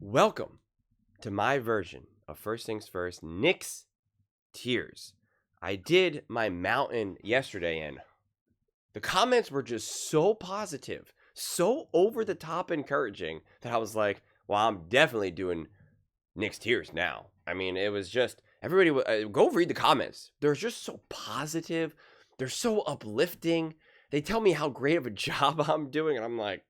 Welcome to my version of First Things First, Nick's Tears. I did my mountain yesterday, and the comments were just so positive, so over the top encouraging that I was like, well, I'm definitely doing Nick's Tears now. I mean, it was just, everybody, go read the comments. They're just so positive. They're so uplifting. They tell me how great of a job I'm doing, and I'm like,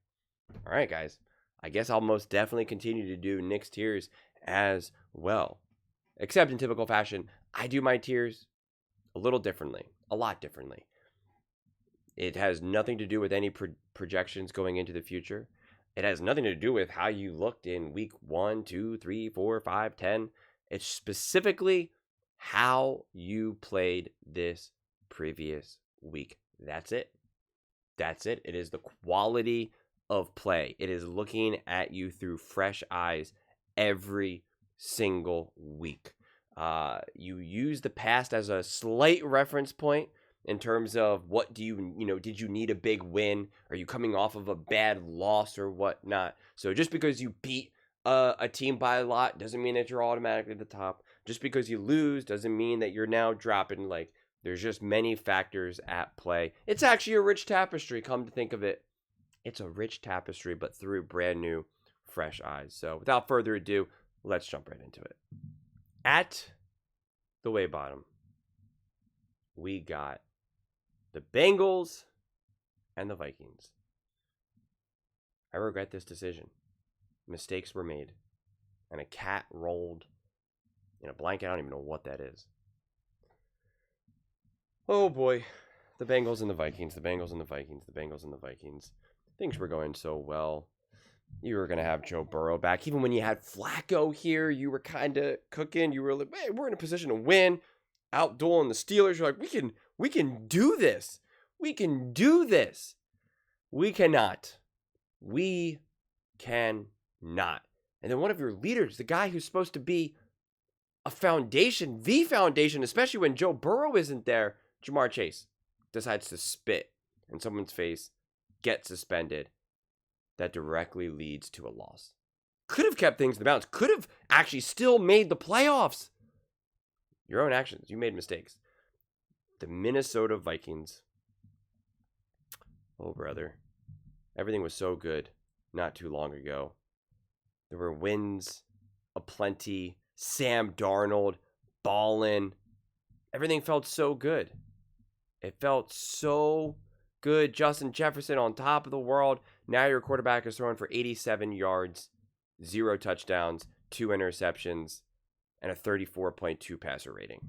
all right, guys. I guess I'll most definitely continue to do Nick's Tears as well. Except in typical fashion, I do my tears a little differently, a lot differently. It has nothing to do with any projections going into the future. It has nothing to do with how you looked in week 1, 2, 3, 4, 5, 10. It's specifically how you played this previous week. That's it. That's it. It is the quality of play. It is looking at you through fresh eyes every single week. You use the past as a slight reference point in terms of what do you did you need a big win? Are you coming off of a bad loss or whatnot? So just because you beat a team by a lot doesn't mean that you're automatically at the top. Just because you lose doesn't mean that you're now dropping. Like, there's just many factors at play. It's actually a rich tapestry, come to think of it. It's a rich tapestry, but through brand new, fresh eyes. So without further ado, let's jump right into it. At the way bottom, we got the Bengals and the Vikings. I regret this decision. Mistakes were made, and a cat rolled in a blanket. I don't even know what that is. Oh boy, the Bengals and the Vikings, the Bengals and the Vikings, the Bengals and the Vikings. Things were going so well. You were going to have Joe Burrow back. Even when you had Flacco here, you were kind of cooking. You were like, hey, we're in a position to win. Outdueling the Steelers. You're like, we can do this. We can do this. We cannot. We cannot. And then one of your leaders, the guy who's supposed to be a foundation, the foundation, especially when Joe Burrow isn't there, Jamar Chase, decides to spit in someone's face, get suspended. That directly leads to a loss. Could have kept things in the balance. Could have actually still made the playoffs. Your own actions. You made mistakes. The Minnesota Vikings. Oh, brother. Everything was so good not too long ago. There were wins aplenty. Sam Darnold ballin'. Everything felt so good. It felt so good. Justin Jefferson on top of the world. Now your quarterback is throwing for 87 yards, 0 touchdowns, 2 interceptions, and a 34.2 passer rating,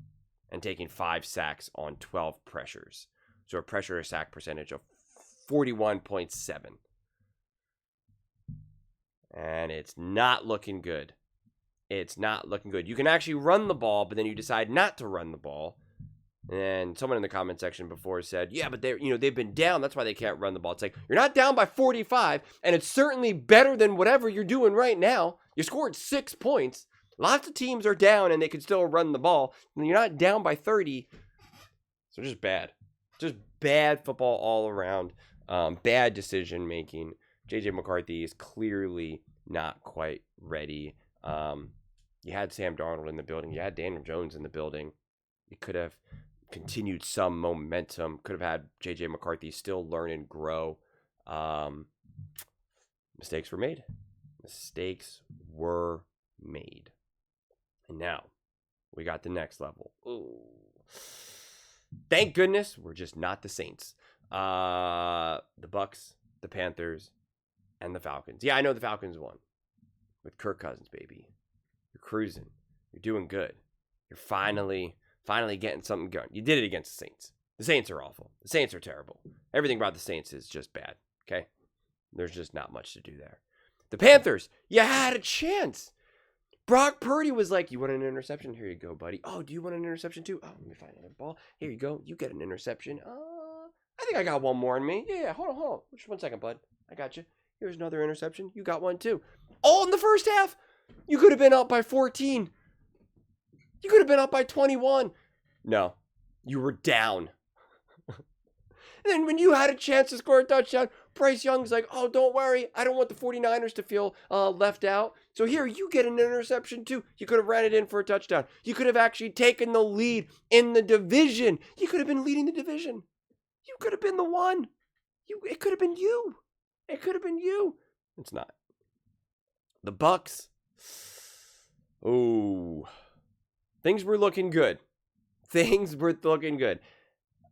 and taking 5 sacks on 12 pressures. So a pressure to sack percentage of 41.7. And it's not looking good. It's not looking good. You can actually run the ball, but then you decide not to run the ball. And someone in the comment section before said, yeah, but they've been down. That's why they can't run the ball. It's like, you're not down by 45, and it's certainly better than whatever you're doing right now. You scored 6 points. Lots of teams are down, and they can still run the ball. And you're not down by 30. So just bad. Just bad football all around. Bad decision making. J.J. McCarthy is clearly not quite ready. You had Sam Darnold in the building. You had Daniel Jones in the building. You could have continued some momentum. Could have had J.J. McCarthy still learn and grow. Mistakes were made. Mistakes were made. And now we got the next level. Ooh. Thank goodness we're just not the Saints. The Bucks, the Panthers, and the Falcons. Yeah, I know the Falcons won. With Kirk Cousins, baby. You're cruising. You're doing good. You're finally getting something going. You did it against the Saints. The Saints are awful. The Saints are terrible. Everything about the Saints is just bad, okay? There's just not much to do there. The Panthers, you had a chance. Brock Purdy was like, you want an interception? Here you go, buddy. Oh, do you want an interception too? Oh, let me find another ball. Here you go. You get an interception. I think I got one more in me. Yeah, hold on. Just 1 second, bud. I got you. Here's another interception. You got one too. All in the first half. You could have been up by 14. You could have been up by 21. No, you were down. And then when you had a chance to score a touchdown, Bryce Young's like, oh, don't worry. I don't want the 49ers to feel left out. So here, you get an interception too. You could have ran it in for a touchdown. You could have actually taken the lead in the division. You could have been leading the division. You could have been the one. It could have been you. It could have been you. It's not. The Bucks. Oh, things were looking good. Things were looking good.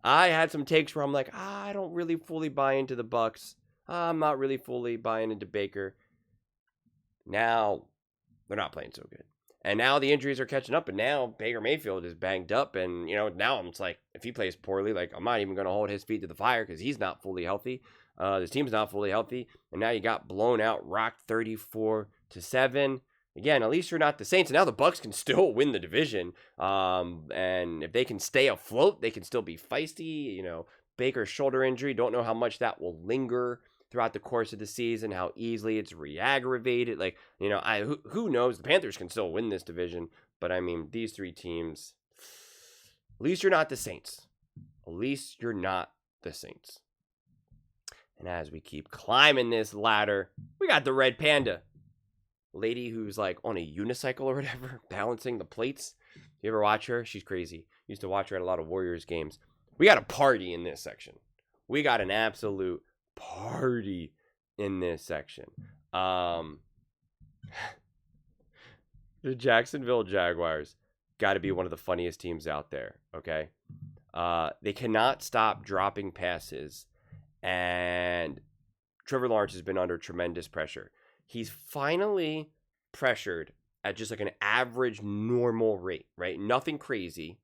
I had some takes where I'm like, I don't really fully buy into the Bucks. I'm not really fully buying into Baker. Now, they're not playing so good. And now the injuries are catching up, and now Baker Mayfield is banged up. And, now I'm just like, if he plays poorly, like, I'm not even going to hold his feet to the fire because he's not fully healthy. This team's not fully healthy. And now you got blown out, rocked 34-7. Again, at least you're not the Saints. And now the Bucks can still win the division. And if they can stay afloat, they can still be feisty. Baker's shoulder injury, don't know how much that will linger throughout the course of the season, how easily it's re-aggravated. Like, who knows? The Panthers can still win this division. But, I mean, these three teams, at least you're not the Saints. At least you're not the Saints. And as we keep climbing this ladder, we got the Red Panda. Lady who's like on a unicycle or whatever, balancing the plates. You ever watch her? She's crazy. Used to watch her at a lot of Warriors games. We got a party in this section. We got an absolute party in this section. The Jacksonville Jaguars got to be one of the funniest teams out there, okay? They cannot stop dropping passes, and Trevor Lawrence has been under tremendous pressure. He's finally pressured at just like an average normal rate, right? Nothing crazy,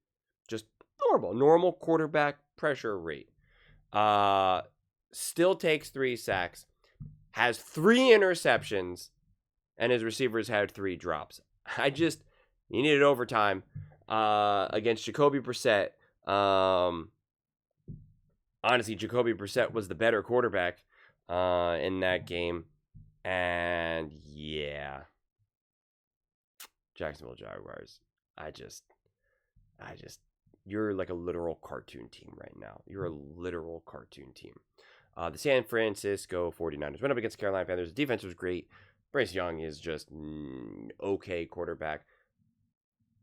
just normal quarterback pressure rate. Still takes 3 sacks, has 3 interceptions, and his receivers had 3 drops. He needed overtime against Jacoby Brissett. Honestly, Jacoby Brissett was the better quarterback in that game. And yeah, Jacksonville Jaguars, you're like a literal cartoon team right now. You're a literal cartoon team. The San Francisco 49ers went up against Carolina Panthers. The defense was great. Bryce Young is just okay quarterback.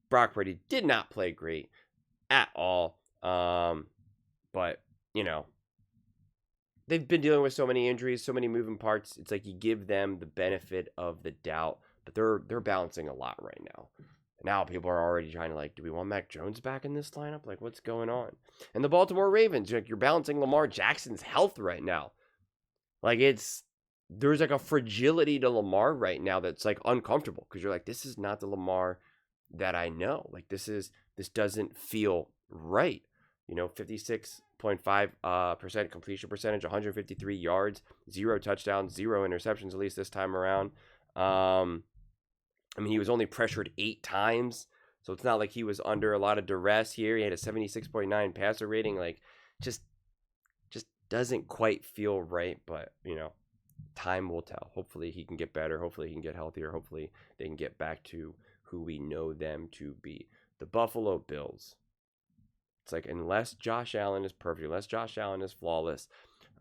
Brock Purdy did not play great at all. But, they've been dealing with so many injuries, so many moving parts. It's like you give them the benefit of the doubt, but they're balancing a lot right now. Now people are already trying to do we want Mac Jones back in this lineup? Like, what's going on? And the Baltimore Ravens, you're balancing Lamar Jackson's health right now. Like, there's like a fragility to Lamar right now that's like uncomfortable because you're like, this is not the Lamar that I know. Like, this doesn't feel right. 56.5% completion percentage, 153 yards, 0 touchdowns, 0 interceptions, at least this time around. He was only pressured 8 times, so it's not like he was under a lot of duress here. He had a 76.9 passer rating. Like, just doesn't quite feel right, but, time will tell. Hopefully he can get better. Hopefully he can get healthier. Hopefully they can get back to who we know them to be. The Buffalo Bills. It's like, unless Josh Allen is perfect, unless Josh Allen is flawless,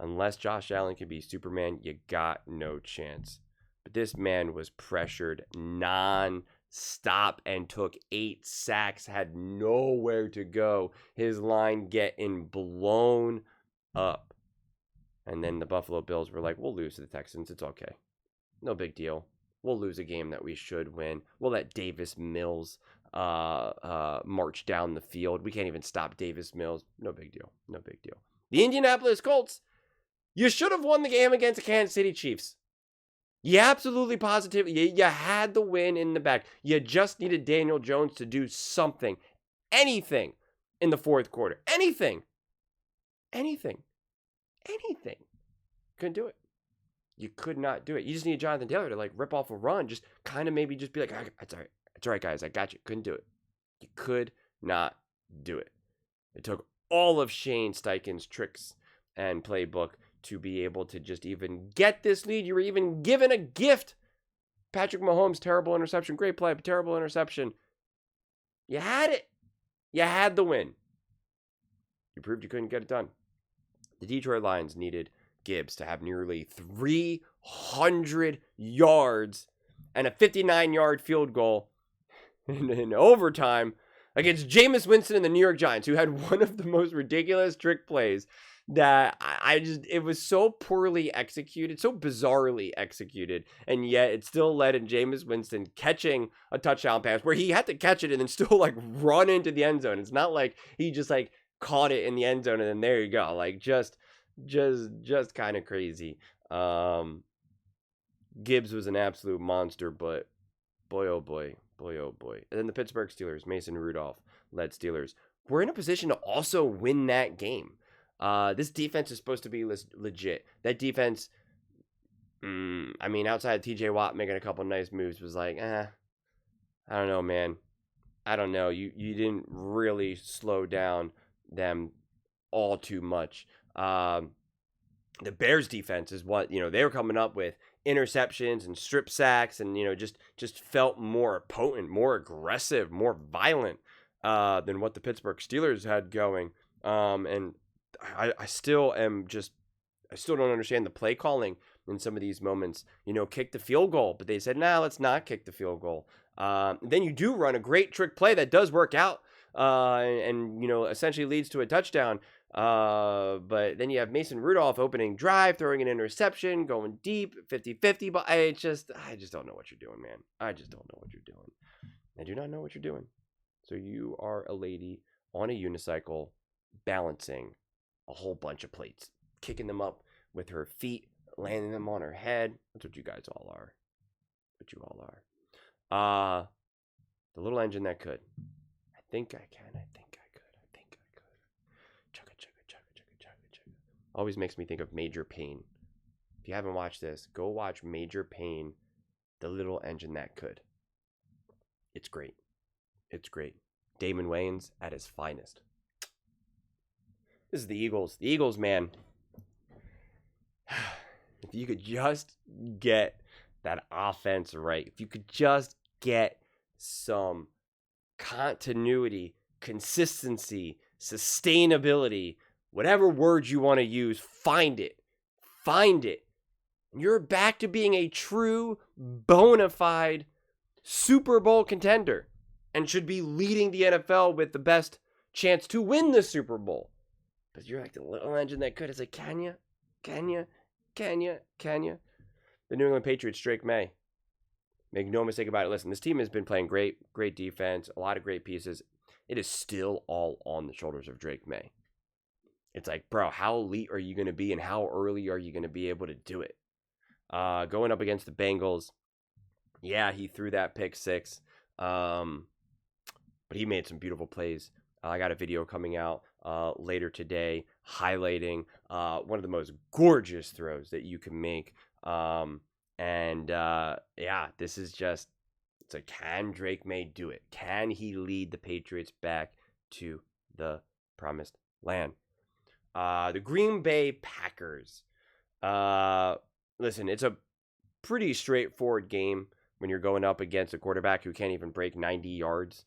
unless Josh Allen can be Superman, you got no chance. But this man was pressured non-stop and took 8 sacks, had nowhere to go. His line getting blown up. And then the Buffalo Bills were like, we'll lose to the Texans. It's okay. No big deal. We'll lose a game that we should win. We'll let Davis Mills march down the field. We can't even stop Davis Mills. No big deal. No big deal. The Indianapolis Colts, you should have won the game against the Kansas City Chiefs. You absolutely positively, you had the win in the bag. You just needed Daniel Jones to do something, anything in the fourth quarter. Anything. Couldn't do it. You could not do it. You just need Jonathan Taylor to rip off a run. Just kind of maybe just be like, it's all right. It's all right, guys. I got you. Couldn't do it. You could not do it. It took all of Shane Steichen's tricks and playbook to be able to just even get this lead. You were even given a gift. Patrick Mahomes, terrible interception. Great play, but terrible interception. You had it. You had the win. You proved you couldn't get it done. The Detroit Lions needed Gibbs to have nearly 300 yards and a 59-yard field goal in overtime against Jameis Winston and the New York Giants, who had one of the most ridiculous trick plays that it was so poorly executed, so bizarrely executed, and yet it still led in Jameis Winston catching a touchdown pass where he had to catch it and then still like run into the end zone. It's not like he just like caught it in the end zone and then there you go. Like just kind of crazy. Gibbs was an absolute monster, but boy, oh boy. And then the Pittsburgh Steelers, Mason Rudolph led Steelers, were in a position to also win that game. This defense is supposed to be legit. That defense, I mean, outside of TJ Watt making a couple nice moves, was like, I don't know, man. I don't know. You didn't really slow down them all too much. The Bears defense is what, they were coming up with interceptions and strip sacks and, just felt more potent, more aggressive, more violent than what the Pittsburgh Steelers had going. And I still don't understand the play calling in some of these moments. Kick the field goal, but they said, nah, let's not kick the field goal. Then you do run a great trick play that does work out and essentially leads to a touchdown. But then you have Mason Rudolph opening drive, throwing an interception, going deep, 50-50. But I just don't know what you're doing, man. I just don't know what you're doing. I do not know what you're doing. So you are a lady on a unicycle balancing a whole bunch of plates, kicking them up with her feet, landing them on her head. That's what you guys all are. The little engine that could. I think I can. Chugga. Always makes me think of Major Payne. If you haven't watched this, go watch Major Payne, The Little Engine That Could. It's great. Damon Wayans at his finest. This is the Eagles. The Eagles, man. If you could just get that offense right, if you could just get some continuity, consistency, sustainability, whatever word you want to use, find it. And you're back to being a true, bona fide Super Bowl contender and should be leading the NFL with the best chance to win the Super Bowl. But you're like the little engine that could. It's like, can you? The New England Patriots, Drake May. Make no mistake about it. Listen, this team has been playing great defense, a lot of great pieces. It is still all on the shoulders of Drake May. It's like, bro, how elite are you going to be and how early are you going to be able to do it? Going up against the Bengals, yeah, he threw that pick six, but he made some beautiful plays. I got a video coming out later today highlighting one of the most gorgeous throws that you can make. This is just, it's like, can Drake May do it? Can he lead the Patriots back to the promised land? The Green Bay Packers. Listen, it's a pretty straightforward game when you're going up against a quarterback who can't even break 90 yards,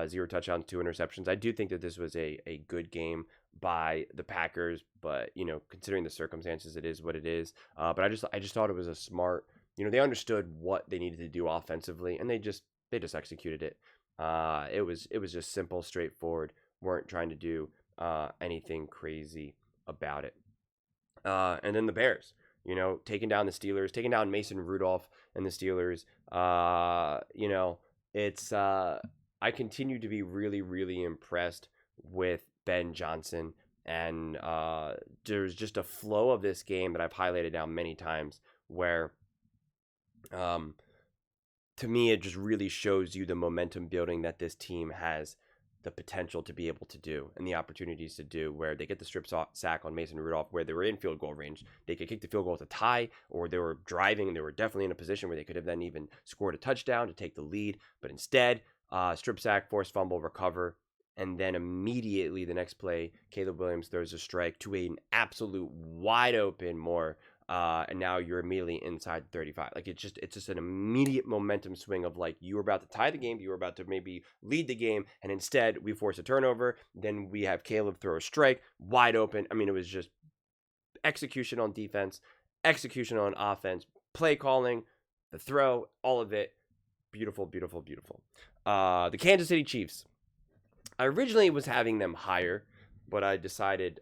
0 touchdowns, 2 interceptions. I do think that this was a good game by the Packers, but considering the circumstances, it is what it is. But I just thought it was a smart. They understood what they needed to do offensively, and they just executed it. It was just simple, straightforward. Weren't trying to do anything crazy about it. And then the Bears, taking down the Steelers, taking down Mason Rudolph and the Steelers. It's I continue to be really, really impressed with Ben Johnson, and there's just a flow of this game that I've highlighted now many times where to me it just really shows you the momentum building that this team has the potential to be able to do and the opportunities to do, where they get the strip sack on Mason Rudolph where they were in field goal range. They could kick the field goal with a tie, or they were driving and they were definitely in a position where they could have then even scored a touchdown to take the lead, but instead strip sack, forced fumble, recover, and then immediately the next play, Caleb Williams throws a strike to an absolute wide open Moore, and now you're immediately inside 35. Like it's just an immediate momentum swing of like, you were about to tie the game, you were about to maybe lead the game, and instead we force a turnover. Then we have Caleb throw a strike wide open. I mean, it was just execution on defense, execution on offense, play calling, the throw, all of it. Beautiful, beautiful, beautiful. The Kansas City Chiefs. I originally was having them higher, but I decided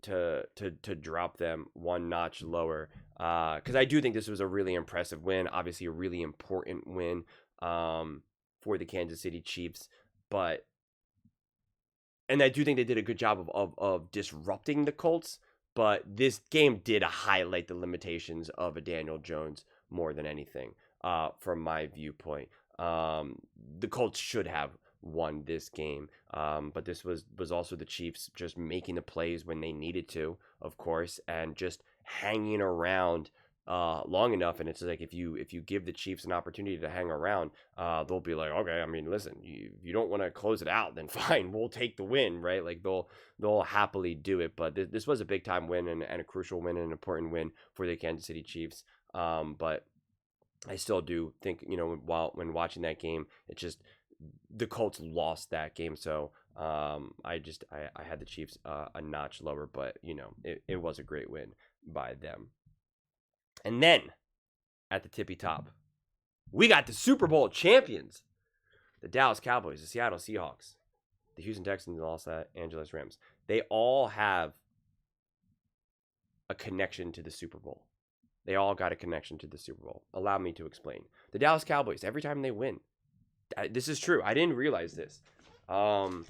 to drop them one notch lower because I do think this was a really impressive win. Obviously, a really important win for the Kansas City Chiefs, and I do think they did a good job of disrupting the Colts. But this game did highlight the limitations of a Daniel Jones more than anything, from my viewpoint. The Colts should have won this game, but this was also the Chiefs just making the plays when they needed to, of course, and just hanging around long enough. And it's like if you give the Chiefs an opportunity to hang around, they'll be like, okay, I mean, listen, you don't want to close it out, then fine, we'll take the win, right? Like they'll happily do it. But this was a big time win and a crucial win and an important win for the Kansas City Chiefs. But I still do think, when watching that game, it just the Colts lost that game. So I had the Chiefs a notch lower, but it was a great win by them. And then at the tippy top, we got the Super Bowl champions, the Dallas Cowboys, the Seattle Seahawks, the Houston Texans, and the Los Angeles Rams. They all have a connection to the Super Bowl. They all got a connection to the Super Bowl. Allow me to explain. The Dallas Cowboys, every time they win, this is true. I didn't realize this. When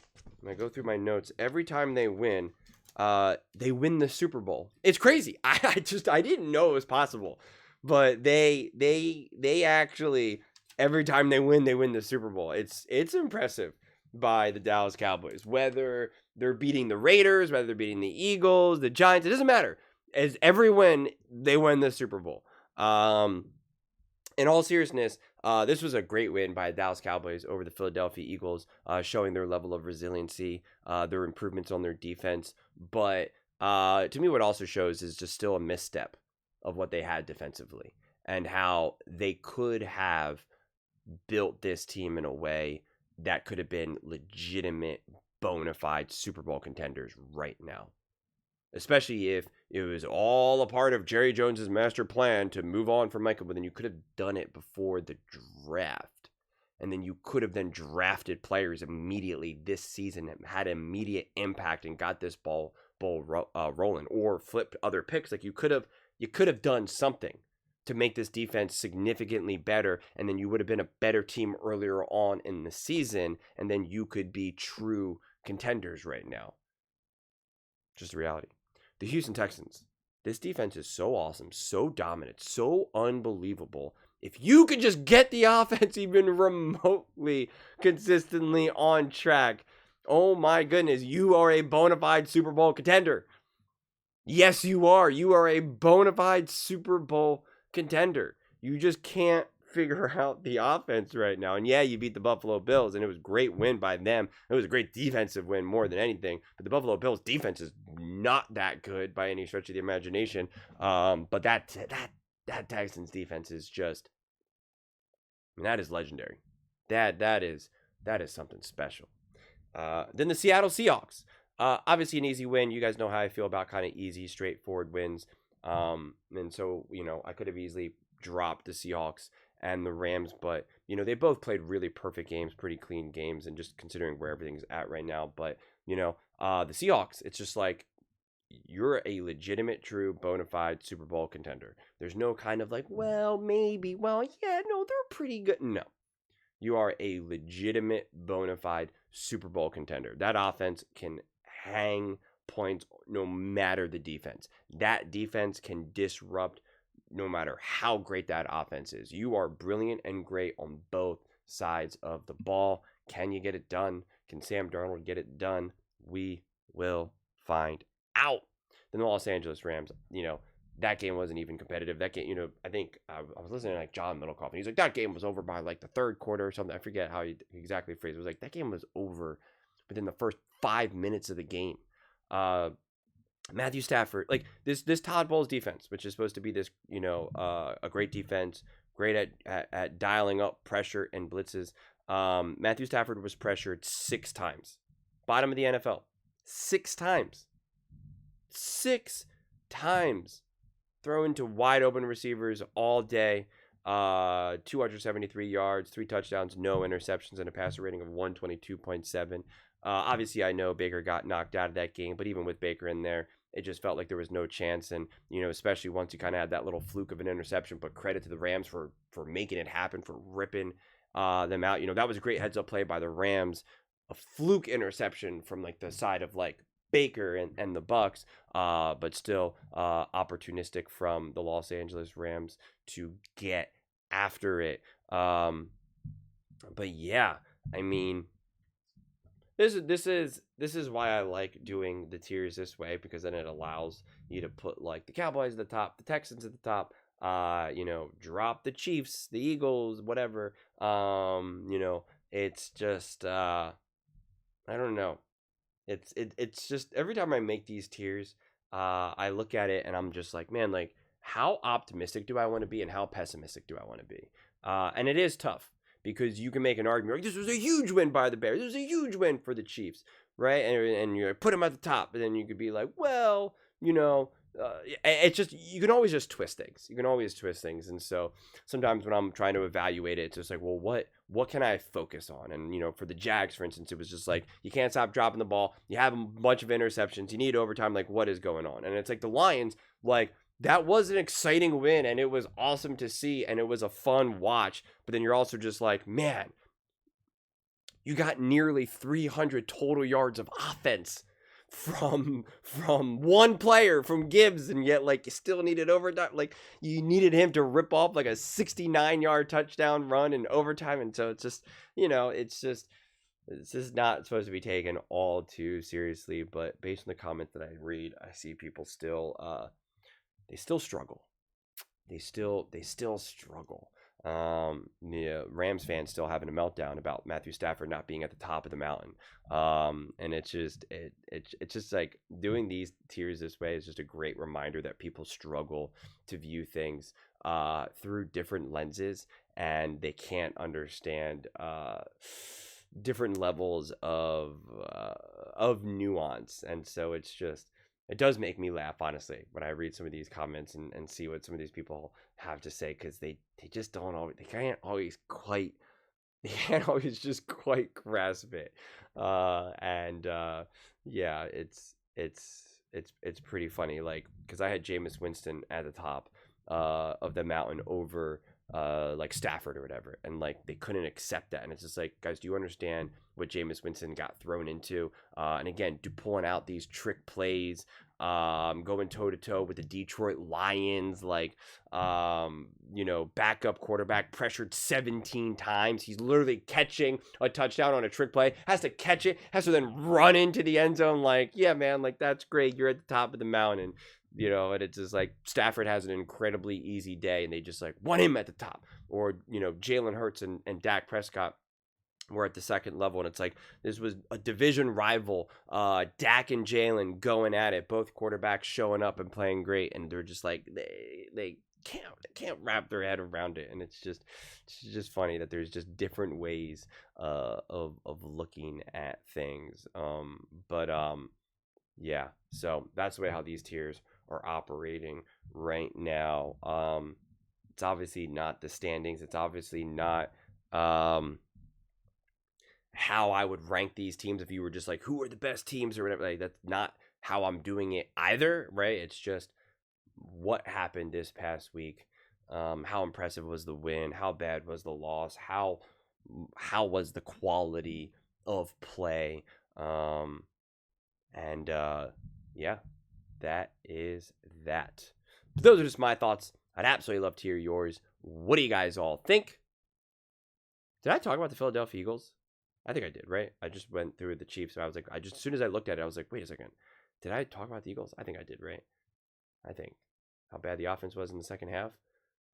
I go through my notes, every time they win the Super Bowl. It's crazy. I didn't know it was possible, but they actually, every time they win the Super Bowl. It's impressive by the Dallas Cowboys. Whether they're beating the Raiders, whether they're beating the Eagles, the Giants, it doesn't matter. As every win, they win the Super Bowl. In all seriousness, this was a great win by the Dallas Cowboys over the Philadelphia Eagles, showing their level of resiliency, their improvements on their defense. But to me, what also shows is just still a misstep of what they had defensively and how they could have built this team in a way that could have been legitimate, bona fide Super Bowl contenders right now. Especially if it was all a part of Jerry Jones's master plan to move on from Michael, but then you could have done it before the draft. And then you could have then drafted players immediately this season that had immediate impact and got this ball rolling, or flipped other picks. Like you could have done something to make this defense significantly better, and then you would have been a better team earlier on in the season, and then you could be true contenders right now. Just the reality. The Houston Texans. This defense is so awesome, so dominant, so unbelievable. If you could just get the offense even remotely consistently on track, oh my goodness, you are a bona fide Super Bowl contender. Yes, you are. You are a bona fide Super Bowl contender. You just can't figure out the offense right now. And yeah, you beat the Buffalo Bills, and it was a great win by them. It was a great defensive win more than anything. But the Buffalo Bills defense is not that good by any stretch of the imagination. But that Texans defense is just, I mean, that is legendary. That is something special. Then the Seattle Seahawks. Obviously an easy win. You guys know how I feel about kind of easy, straightforward wins. And so, I could have easily dropped the Seahawks and the Rams, but they both played really perfect games, pretty clean games, and just considering where everything's at right now. But the Seahawks, it's just like you're a legitimate, true, bona fide Super Bowl contender. There's no kind of like, well, maybe, well, yeah, no, they're pretty good. No, you are a legitimate, bona fide Super Bowl contender. That offense can hang points no matter the defense. That defense can disrupt no matter how great that offense is. You are brilliant and great on both sides of the ball. Can you get it done? Can Sam Darnold get it done? We will find out. Then the Los Angeles Rams, that game wasn't even competitive. That game, I think I was listening to like John Middlecoff, and he's like, that game was over by like the third quarter or something. I forget how he exactly phrased it. It was like, that game was over within the first 5 minutes of the game. Matthew Stafford, like this Todd Bowles defense, which is supposed to be this, a great defense, great at dialing up pressure and blitzes. Matthew Stafford was pressured 6 times. Bottom of the NFL. 6 times. 6 times throwing to wide open receivers all day. 273 yards, 3 touchdowns, no interceptions, and a passer rating of 122.7. Obviously, I know Baker got knocked out of that game, but even with Baker in there, it just felt like there was no chance. And, especially once you kind of had that little fluke of an interception, but credit to the Rams for making it happen, for ripping them out. That was a great heads-up play by the Rams. A fluke interception from, like, the side of, like, Baker and the Bucks, but still opportunistic from the Los Angeles Rams to get after it. But yeah, I mean, this is why I like doing the tiers this way, because then it allows you to put like the Cowboys at the top, the Texans at the top, drop the Chiefs, the Eagles, whatever. It's just I don't know. It's just every time I make these tiers, I look at it and I'm just like, man, like, how optimistic do I want to be and how pessimistic do I want to be? And it is tough because you can make an argument like, this was a huge win by the Bears. This was a huge win for the Chiefs, right? And you put them at the top, but then you could be like, well, it's just, you can always just twist things. You can always twist things. And so sometimes when I'm trying to evaluate it, it's just like, well, what can I focus on? And, for the Jags, for instance, it was just like, you can't stop dropping the ball. You have a bunch of interceptions. You need overtime. Like, what is going on? And it's like the Lions, like, that was an exciting win and it was awesome to see and it was a fun watch. But then you're also just like, man, you got nearly 300 total yards of offense from one player, from Gibbs, and yet, like, you still needed overtime. Like, you needed him to rip off like a 69-yard touchdown run in overtime. And so it's just, it's just not supposed to be taken all too seriously. But based on the comments that I read, I see people still they still struggle. They still struggle. Rams fans still having a meltdown about Matthew Stafford not being at the top of the mountain. And it's just like doing these tiers this way is just a great reminder that people struggle to view things through different lenses, and they can't understand different levels of nuance. And so it does make me laugh, honestly, when I read some of these comments and see what some of these people have to say, because they just don't always, they can't always just quite grasp it. Yeah, it's pretty funny, like, because I had Jameis Winston at the top of the mountain over like Stafford or whatever, and like they couldn't accept that. And it's just like, guys, do you understand what Jameis Winston got thrown into? And again, pulling out these trick plays, going toe to toe with the Detroit Lions, like, backup quarterback pressured 17 times. He's literally catching a touchdown on a trick play, has to catch it, has to then run into the end zone. Like, yeah, man, like, that's great. You're at the top of the mountain. And it's just like Stafford has an incredibly easy day and they just like want him at the top. Or, Jalen Hurts and Dak Prescott were at the second level. And it's like, this was a division rival, Dak and Jalen going at it, both quarterbacks showing up and playing great. And they're just like, they can't wrap their head around it. And it's just funny that there's just different ways of looking at things. Yeah, so that's the way how these tiers are operating right now. It's obviously not the standings. It's obviously not how I would rank these teams if you were just like, who are the best teams or whatever. Like, that's not how I'm doing it either, right? It's just what happened this past week. How impressive was the win? How bad was the loss? How was the quality of play? Yeah, that is that. But those are just my thoughts. I'd absolutely love to hear yours. What do you guys all think? Did I talk about the Philadelphia Eagles? I think I did, right? I just went through the Chiefs. So I was like, as soon as I looked at it, I was like, wait a second. Did I talk about the Eagles? I think I did, right? I think. How bad the offense was in the second half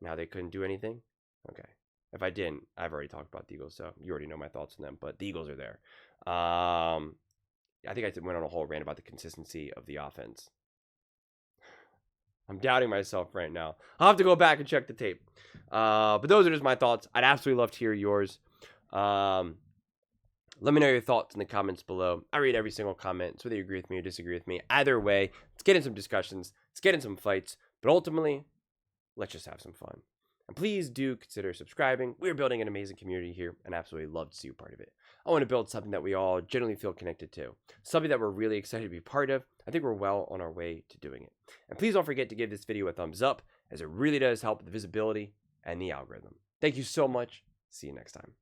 and how they couldn't do anything. Okay. If I didn't, I've already talked about the Eagles, so you already know my thoughts on them. But the Eagles are there. I think I went on a whole rant about the consistency of the offense. I'm doubting myself right now. I'll have to go back and check the tape. But those are just my thoughts. I'd absolutely love to hear yours. Let me know your thoughts in the comments below. I read every single comment, so whether you agree with me or disagree with me, either way, let's get in some discussions, let's get in some fights, but ultimately, let's just have some fun. And please do consider subscribing. We're building an amazing community here, and I absolutely love to see you part of it. I want to build something that we all generally feel connected to, something that we're really excited to be part of. I think we're well on our way to doing it. And please don't forget to give this video a thumbs up, as it really does help the visibility and the algorithm. Thank you so much. See you next time.